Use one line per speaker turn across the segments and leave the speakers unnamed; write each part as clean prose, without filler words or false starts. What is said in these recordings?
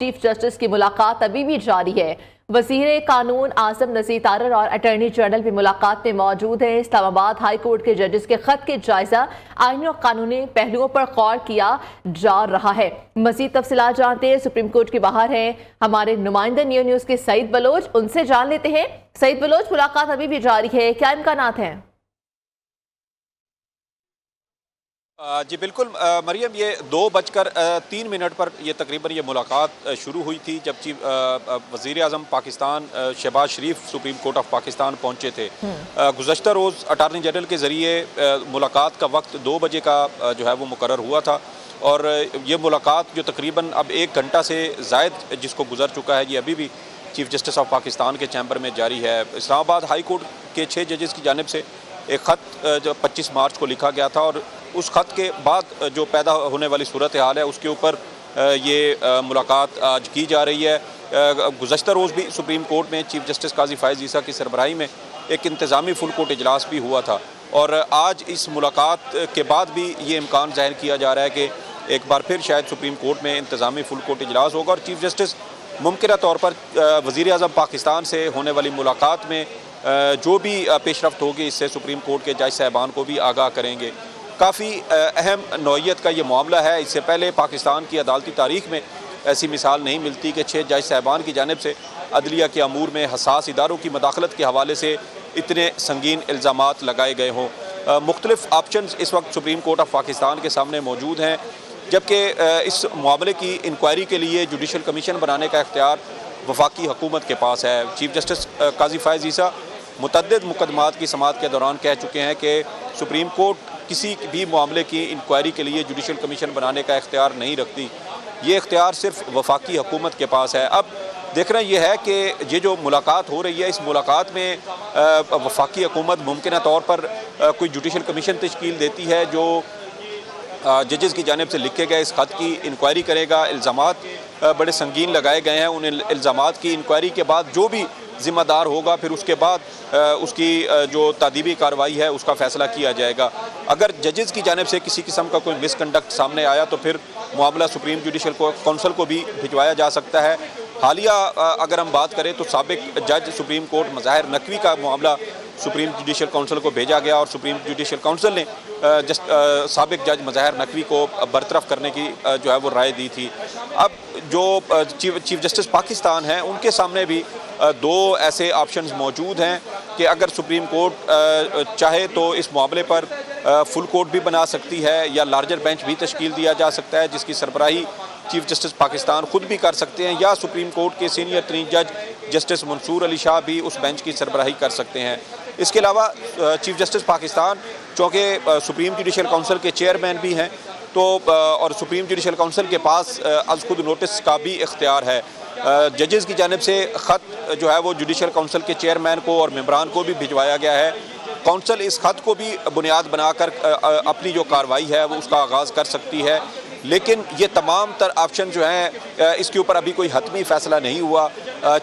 Chief justice کی ملاقات ابھی بھی جاری ہے۔ وزیر قانون اعظم نذیر تارڑ اور اٹارنی جنرل بھی ملاقات میں موجود ہیں۔ اسلام آباد ہائی کورٹ کے ججز کے خط کے جائزہ آئینی اور قانونی پہلوؤں پر غور کیا جا رہا ہے۔ مزید تفصیلات جانتے ہیں، سپریم کورٹ کے باہر ہیں ہمارے نمائندہ نیوز کے سعید بلوچ، ان سے جان لیتے ہیں۔ سعید بلوچ، ملاقات ابھی بھی جاری ہے، کیا امکانات ہیں؟
جی بالکل مریم، یہ 2:03 پر یہ تقریباً یہ ملاقات شروع ہوئی تھی جب وزیر اعظم پاکستان شہباز شریف سپریم کورٹ آف پاکستان پہنچے تھے۔ گزشتہ روز اٹارنی جنرل کے ذریعے ملاقات کا وقت 2 بجے کا جو ہے وہ مقرر ہوا تھا، اور یہ ملاقات جو تقریباً اب 1 گھنٹہ سے زائد جس کو گزر چکا ہے، یہ ابھی بھی چیف جسٹس آف پاکستان کے چیمبر میں جاری ہے۔ اسلام آباد ہائی کورٹ کے 6 ججز کی جانب سے ایک خط جو 25 مارچ کو لکھا گیا تھا، اور اس خط کے بعد جو پیدا ہونے والی صورتحال ہے اس کے اوپر یہ ملاقات آج کی جا رہی ہے۔ گزشتہ روز بھی سپریم کورٹ میں چیف جسٹس قاضی فائز عیسیٰ کی سربراہی میں ایک انتظامی فل کورٹ اجلاس بھی ہوا تھا، اور آج اس ملاقات کے بعد بھی یہ امکان ظاہر کیا جا رہا ہے کہ ایک بار پھر شاید سپریم کورٹ میں انتظامی فل کورٹ اجلاس ہوگا، اور چیف جسٹس ممکنہ طور پر وزیر اعظم پاکستان سے ہونے والی ملاقات میں جو بھی پیش رفت ہوگی اس سے سپریم کورٹ کے جج صاحبان کو بھی آگاہ کریں گے۔ کافی اہم نوعیت کا یہ معاملہ ہے۔ اس سے پہلے پاکستان کی عدالتی تاریخ میں ایسی مثال نہیں ملتی کہ 6 جج صاحبان کی جانب سے عدلیہ کے امور میں حساس اداروں کی مداخلت کے حوالے سے اتنے سنگین الزامات لگائے گئے ہوں۔ مختلف آپشنز اس وقت سپریم کورٹ آف پاکستان کے سامنے موجود ہیں، جبکہ اس معاملے کی انکوائری کے لیے جوڈیشل کمیشن بنانے کا اختیار وفاقی حکومت کے پاس ہے۔ چیف جسٹس قاضی فائز عیسیٰ متعدد مقدمات کی سماعت کے دوران کہہ چکے ہیں کہ سپریم کورٹ کسی بھی معاملے کی انکوائری کے لیے جوڈیشل کمیشن بنانے کا اختیار نہیں رکھتی، یہ اختیار صرف وفاقی حکومت کے پاس ہے۔ اب دیکھنا یہ ہے کہ یہ جو ملاقات ہو رہی ہے، اس ملاقات میں وفاقی حکومت ممکنہ طور پر کوئی جوڈیشل کمیشن تشکیل دیتی ہے جو ججز کی جانب سے لکھے گئے اس خط کی انکوائری کرے گا۔ الزامات بڑے سنگین لگائے گئے ہیں، ان الزامات کی انکوائری کے بعد جو بھی ذمہ دار ہوگا پھر اس کے بعد اس کی جو تادیبی کارروائی ہے اس کا فیصلہ کیا جائے گا۔ اگر ججز کی جانب سے کسی قسم کا کوئی مس کنڈکٹ سامنے آیا تو پھر معاملہ سپریم جوڈیشل کونسل کو بھی بھجوایا جا سکتا ہے۔ حالیہ اگر ہم بات کریں تو سابق جج سپریم کورٹ مظاہر نقوی کا معاملہ سپریم جوڈیشل کونسل کو بھیجا گیا، اور سپریم جوڈیشل کونسل نے سابق جج مظاہر نقوی کو برطرف کرنے کی جو ہے وہ رائے دی تھی۔ اب جو چیف جسٹس پاکستان ہیں ان کے سامنے بھی 2 ایسے آپشنز موجود ہیں کہ اگر سپریم کورٹ چاہے تو اس معاملے پر فل کورٹ بھی بنا سکتی ہے، یا لارجر بینچ بھی تشکیل دیا جا سکتا ہے جس کی سربراہی چیف جسٹس پاکستان خود بھی کر سکتے ہیں، یا سپریم کورٹ کے سینئر ترین جج جسٹس منصور علی شاہ بھی اس بینچ کی سربراہی کر سکتے ہیں۔ اس کے علاوہ چیف جسٹس پاکستان چونکہ سپریم جوڈیشل کونسل کے چیئرمین بھی ہیں تو اور سپریم جوڈیشل کونسل کے پاس از خود نوٹس کا بھی اختیار ہے۔ ججز کی جانب سے خط جو ہے وہ جوڈیشل کونسل کے چیئرمین کو اور ممبران کو بھی بھجوایا گیا ہے۔ کونسل اس خط کو بھی بنیاد بنا کر اپنی جو کارروائی ہے وہ اس کا آغاز کر سکتی ہے، لیکن یہ تمام تر آپشن جو ہیں اس کے اوپر ابھی کوئی حتمی فیصلہ نہیں ہوا۔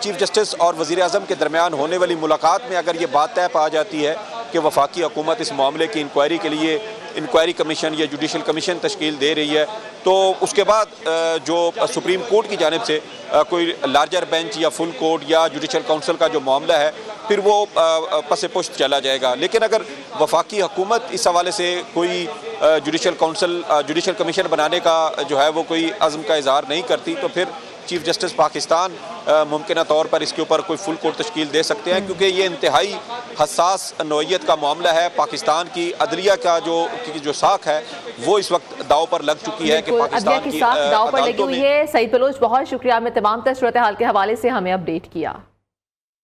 چیف جسٹس اور وزیر اعظم کے درمیان ہونے والی ملاقات میں اگر یہ بات طے پا جاتی ہے کہ وفاقی حکومت اس معاملے کی انکوائری کے لیے انکوائری کمیشن یا جوڈیشل کمیشن تشکیل دے رہی ہے، تو اس کے بعد جو سپریم کورٹ کی جانب سے کوئی لارجر بینچ یا فل کورٹ یا جوڈیشل کونسل کا جو معاملہ ہے پھر وہ پس پشت چلا جائے گا۔ لیکن اگر وفاقی حکومت اس حوالے سے کوئی جوڈیشل کمیشن بنانے کا جو ہے وہ کوئی عزم کا اظہار نہیں کرتی تو پھر چیف جسٹس پاکستان ممکنہ طور پر اس کے اوپر کوئی فل کورٹ تشکیل دے سکتے ہیں، کیونکہ یہ انتہائی حساس نوعیت کا معاملہ ہے۔ پاکستان کی عدلیہ کا جو ساکھ ہے وہ اس وقت داؤ پر لگ چکی ہے کہ پاکستان کی
ساکھ داؤ پر لگی ہوئی ہے۔ سعید بلوچ، بہت شکریہ، میں تمام تر صورتحال کے حوالے سے ہمیں اپڈیٹ کیا۔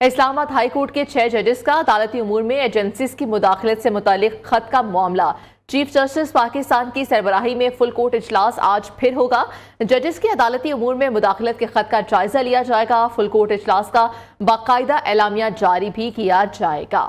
اسلام آباد ہائی کورٹ کے 6 ججز کا عدالتی امور میں ایجنسیز کی مداخلت سے متعلق خط کا معاملہ۔ چیف جسٹس پاکستان کی سربراہی میں فل کورٹ اجلاس آج پھر ہوگا۔ ججز کے عدالتی امور میں مداخلت کے خط کا جائزہ لیا جائے گا۔ فل کورٹ اجلاس کا باقاعدہ اعلامیہ جاری بھی کیا جائے گا۔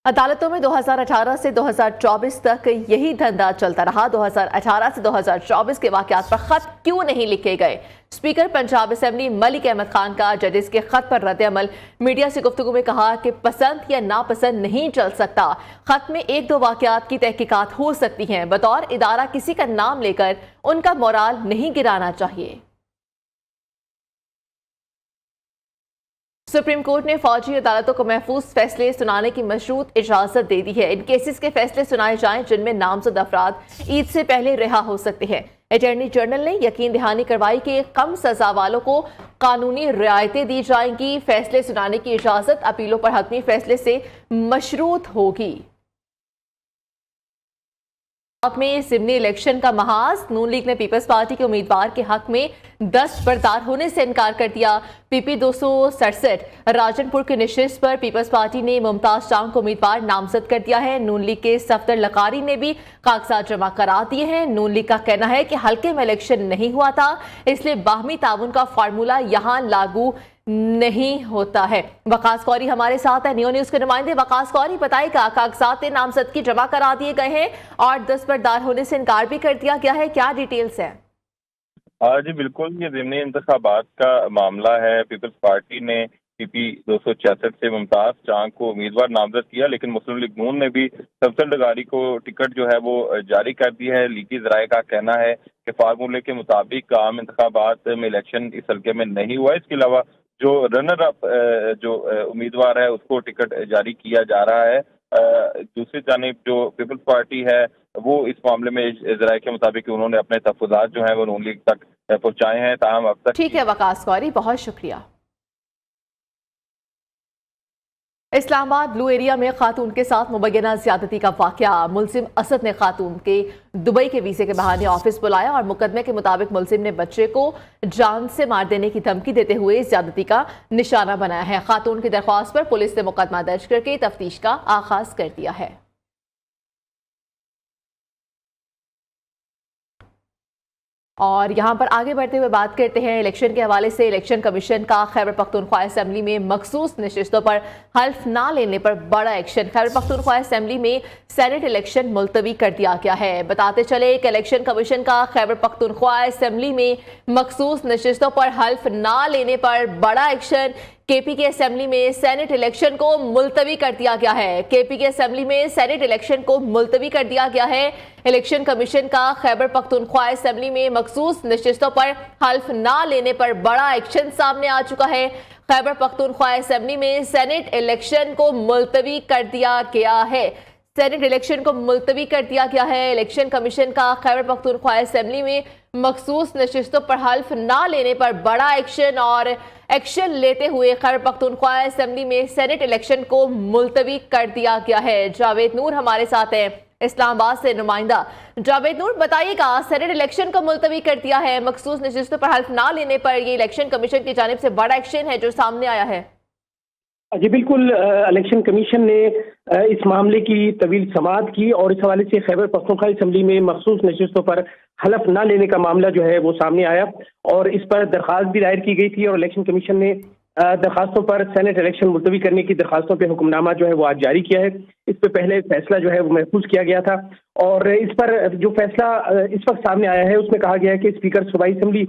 अदालतों में 2018 से 2024 तक यही धंधा चलता रहा। 2018 से 2024 के वाकयात पर खत क्यों नहीं लिखे गए? स्पीकर पंजाब असेंबली मलिक अहमद खान का जजेस के खत पर रद्द-ए-अमल। मीडिया से गुफ्तगू में कहा कि पसंद या नापसंद नहीं चल सकता। खत में एक दो वाकयात की तहकीकात हो सकती हैं। बतौर इदारा किसी का नाम लेकर उनका मोराल नहीं गिराना चाहिए। सुप्रीम कोर्ट ने फौजी अदालतों को महफूज फैसले सुनाने की मशरूत इजाजत दे दी है। इन केसेस के फैसले सुनाए जाएं जिनमें नामजद अफराद ईद से पहले रिहा हो सकते हैं। अटॉर्नी जनरल ने यकीन दहानी करवाई कि कम सजा वालों को कानूनी रियायतें दी जाएंगी। फैसले सुनाने की इजाजत अपीलों पर हतमी फैसले से मशरूत होगी। में सिमनी इलेक्शन का महाज। नून लीग ने पीपल्स पार्टी के उम्मीदवार के हक में दस्तबरदार होने से इनकार कर दिया। पीपी 267 राजनपुर के नशिस्त पर पीपल्स पार्टी ने मुमताज चांग को उम्मीदवार नामजद कर दिया है। नून लीग के सफदर लकारी ने भी कागजात जमा करा दिए हैं। नून लीग का कहना है कि हल्के में इलेक्शन नहीं हुआ था, इसलिए बाहमी ताउन का फार्मूला यहां लागू नहीं होता है। वकास कौरी हमारे साथ है, नियो न्यूज के नुमाइंदे। वकास कौरी, बताइएगा, कागजात नामजदगी जमा करा दिए गए हैं और दस्तबरदार होने से इनकार भी कर दिया गया है, क्या डिटेल्स है?
जी बिल्कुल, ये ज़िमनी इंतखाबात का मामला है। पीपल्स पार्टी ने पीपी 266 से मुमताज चांग को उम्मीदवार नामजद किया, लेकिन मुस्लिम लीग नून ने भी सफदर लगारी को टिकट जो है वो जारी कर दी है। लीगी ज़राए का कहना है कि फार्मूले के मुताबिक आम इंतखाबात में इलेक्शन इस हल्के में नहीं हुआ। इसके अलावा जो रनर अप जो उम्मीदवार है उसको टिकट जारी किया जा रहा है। दूसरी जानिब जो पीपल्स पार्टी है वो इस मामले में ज़राए के मुताबिक उन्होंने अपने तहफ़्फ़ुज़ात जो है वो नून लीग तक पहुंचाए हैं। ताहम अब तक
ठीक है वकास कौरी, बहुत शुक्रिया। इस्लामाबाद ब्लू एरिया में खातून के साथ मुबैना ज्यादती का वाकया। मुलजिम असद ने खातून के दुबई के वीजे के बहाने ऑफिस बुलाया और मुकदमे के मुताबिक मुलजिम ने बच्चे को जान से मार देने की धमकी देते हुए ज्यादती का निशाना बनाया है। खातून की दरख्वास्त पर पुलिस ने मुकदमा दर्ज करके तफ्तीश का आगाज कर दिया है। और यहाँ पर आगे बढ़ते हुए बात करते हैं इलेक्शन के हवाले से। इलेक्शन कमीशन का खैबर पख्तूनख्वा असेंबली में मखसूस नशिस्तों पर हल्फ ना लेने पर बड़ा एक्शन। खैबर पख्तूनख्वा असेंबली में सेनेट इलेक्शन मुलतवी कर दिया गया है। बताते चले कि इलेक्शन कमीशन का खैबर पख्तूनख्वा असेंबली में मखसूस नशिस्तों पर हल्फ ना लेने पर बड़ा एक्शन। केपी के असेंबली में सेनेट इलेक्शन को मुलतवी कर दिया गया है। केपी के असेंबली में सेनेट इलेक्शन को मुलतवी कर दिया गया है। इलेक्शन कमीशन का खैबर पख्तूनख्वा असेंबली में मखसूस नशिस्तों पर हल्फ ना लेने पर बड़ा एक्शन सामने आ चुका है। खैबर पख्तूनख्वा असेंबली में सेनेट इलेक्शन को मुलतवी कर दिया गया है। सेनेट इलेक्शन को मुलतवी कर दिया गया है। इलेक्शन कमीशन का खैबर पख्तूनख्वा असेंबली में मखसूस नशिस्तों पर हल्फ ना लेने पर बड़ा एक्शन और एक्शन लेते हुए खैबर पख्तूनख्वा असेंबली में सेनेट इलेक्शन को मुलतवी कर दिया गया है। जावेद नूर हमारे साथ हैं इस्लामाबाद से नुमाइंदा। जावेद नूर, बताइएगा, सेनेट इलेक्शन को मुलतवी कर दिया है, मखसूस नशिस्तों पर हल्फ ना लेने पर ये इलेक्शन कमीशन की जानिब से बड़ा एक्शन है जो सामने आया है।
जी बिल्कुल, इलेक्शन कमीशन ने इस मामले की तवील समाअत की और इस हवाले से खैबर पख्तूनख्वा असेंबली में मखसूस नशिस्तों पर हलफ ना लेने का मामला जो है वो सामने आया और इस पर दरख्वास्त भी दायर की गई थी और इलेक्शन कमीशन ने दरखास्तों पर सेनेट इलेक्शन मुलतवी करने की दरखास्तों पे हुक्मनामा जो है वो आज जारी किया है। इस पे पहले फैसला जो है वो महफूज किया गया था और इस पर जो फैसला इस वक्त सामने आया है उसमें कहा गया है कि स्पीकर सूबाई असेंबली।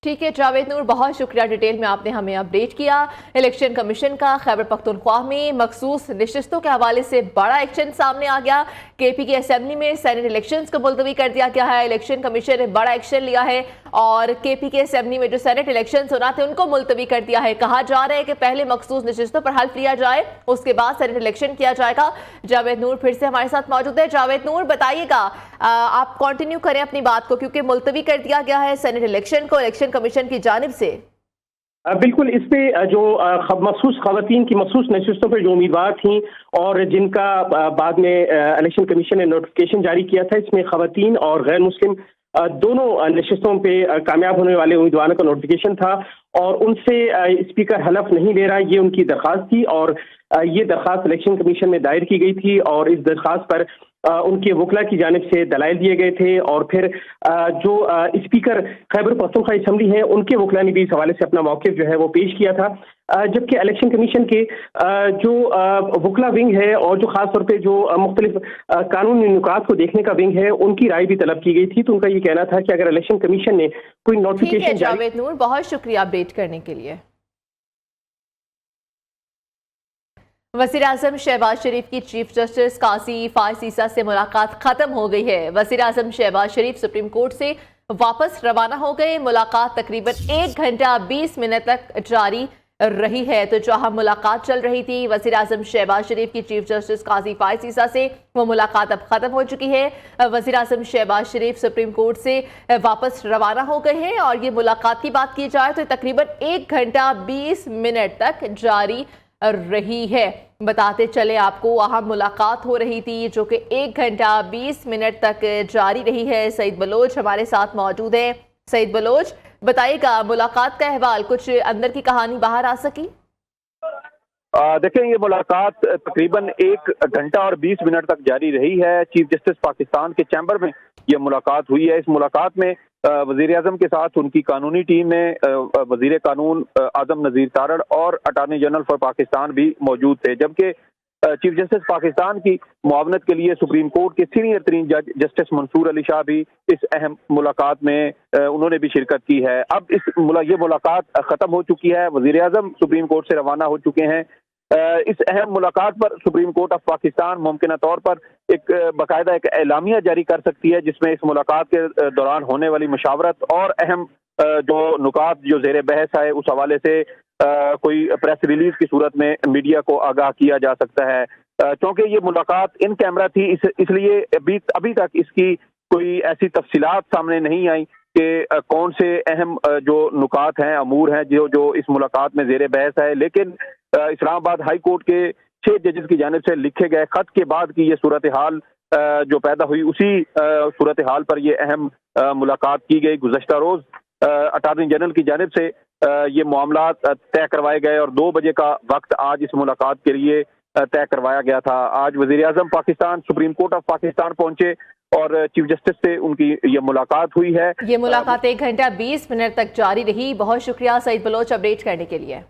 ठीक है जावेद नूर, बहुत शुक्रिया, डिटेल में आपने हमें अपडेट किया। इलेक्शन कमीशन का खैबर पख्तूनख्वा में मखसूस नशिस्तों के हवाले से बड़ा एक्शन सामने आ गया। केपी की असेंबली में सेनेट इलेक्शंस को मुलतवी कर दिया गया है। इलेक्शन कमीशन ने बड़ा एक्शन लिया है और केपी की असेंबली में जो सेनेट इलेक्शन होना थे उनको मुलतवी कर दिया है। कहा जा रहा है कि पहले मखसूस नशिस्तों पर हल्फ लिया जाए, उसके बाद सेनेट इलेक्शन किया जाएगा। जावेद नूर फिर से हमारे साथ मौजूद है। जावेद नूर, बताइएगा, आप कंटिन्यू करें अपनी बात को, क्योंकि मुलतवी कर दिया गया है सेनेट इलेक्शन को इलेक्शन कमीशन की जानिब से।
बिल्कुल, इस पे जो मखसूस खवातीन की मखसूस नशिस्तों पर जो उम्मीदवार थी और जिनका बाद में इलेक्शन कमीशन ने नोटिफिकेशन जारी किया था, इसमें खवातीन और गैर मुस्लिम दोनों नशिस्तों पे कामयाब होने वाले उम्मीदवारों का नोटिफिकेशन था और उनसे स्पीकर हलफ नहीं ले रहा, ये उनकी दरख्वास्त थी और ये दरख्वास्त इलेक्शन कमीशन में दायर की गई थी और इस दरख्वास्त पर उनके वकला की जानिब से दलाइल दिए गए थे और फिर जो स्पीकर खैबर पख्तूनख्वा असम्बली हैं उनके वकला ने भी इस हवाले से अपना मौक़िफ़ जो है वो पेश किया था। जबकि इलेक्शन कमीशन के जो वकला विंग है और जो ख़ास तौर पे जो मुख्तलिफ कानूनी नुकात को देखने का विंग है उनकी राय भी तलब की गई थी। तो उनका ये कहना था कि अगर इलेक्शन कमीशन ने कोई नोटिफिकेशन
जावेद नूर, बहुत शुक्रिया अपडेट करने के लिए। वज़ीर आज़म शहबाज शरीफ की चीफ जस्टिस काजी फायज़ ईसा से मुलाकात खत्म हो गई है। वज़ीर आज़म शहबाज शरीफ सुप्रीम कोर्ट से वापस रवाना हो गए। मुलाकात तकरीबन 1 घंटा 20 मिनट तक जारी रही है। तो जहां मुलाकात चल रही थी वज़ीर आज़म शहबाज शरीफ की चीफ जस्टिस काजी फायज़ ईसा से, वो मुलाकात अब खत्म हो चुकी है। वज़ीर आज़म शहबाज शरीफ सुप्रीम कोर्ट से वापस रवाना हो गए हैं और ये मुलाकात की बात की जाए तो तकरीबन 1 घंटा 20 मिनट तक जारी रही है। बताते चले आपको, वहाँ मुलाकात हो रही थी जो कि 1 घंटा 20 मिनट तक जारी रही है। सईद बलोच हमारे साथ मौजूद है। सईद बलोच, बताइएगा मुलाकात का अहवाल, कुछ अंदर की कहानी बाहर आ सकी?
देखें, ये मुलाकात तकरीबन 1 घंटा और 20 मिनट तक जारी रही है। चीफ जस्टिस पाकिस्तान के चैम्बर में ये मुलाकात हुई है। इस मुलाकात में वज़ीर आज़म के साथ उनकी कानूनी टीम में वज़ीर कानून आज़म नज़ीर तारड़ और अटॉर्नी जनरल फॉर पाकिस्तान भी मौजूद थे। जबकि चीफ जस्टिस पाकिस्तान की मुआवनत के लिए सुप्रीम कोर्ट के सीनियर तरीन जज जस्टिस मंसूर अली शाह भी इस अहम मुलाकात में उन्होंने भी शिरकत की है। अब ये मुलाकात ख़त्म हो चुकी है। वज़ीर आज़म सुप्रीम कोर्ट से रवाना हो चुके हैं। इस अहम मुलाकात पर सुप्रीम कोर्ट ऑफ पाकिस्तान मुमकिन तौर पर एक बाकायदा एक एलामिया जारी कर सकती है जिसमें इस मुलाकात के दौरान होने वाली मशावरत और अहम जो नुकात जो ज़ेर बहस है उस हवाले से कोई प्रेस रिलीज की सूरत में मीडिया को आगाह किया जा सकता है। क्योंकि ये मुलाकात इन कैमरा थी, इसलिए अभी तक इसकी कोई ऐसी तफसीलात सामने नहीं आई कि कौन से अहम जो नुकात हैं, अमूर हैं जो इस मुलाकात में ज़ेर बहस है। लेकिन इस्लामाबाद हाई कोर्ट के 6 जजेस की जानिब से लिखे गए खत के बाद की ये सूरत हाल जो पैदा हुई, उसी सूरत हाल पर यह अहम मुलाकात की गई। गुज़श्ता रोज़ अटॉर्नी जनरल की जानिब से ये मामला तय करवाए गए और 2 बजे का वक्त आज इस मुलाकात के लिए तय करवाया गया था। आज वज़ीर आज़म Pakistan supreme court of Pakistan पहुंचे और चीफ जस्टिस से उनकी ये मुलाकात हुई है।
ये मुलाकात 1 घंटा 20 मिनट तक जारी रही। बहुत शुक्रिया सईद बलोच अपडेट करने के लिए।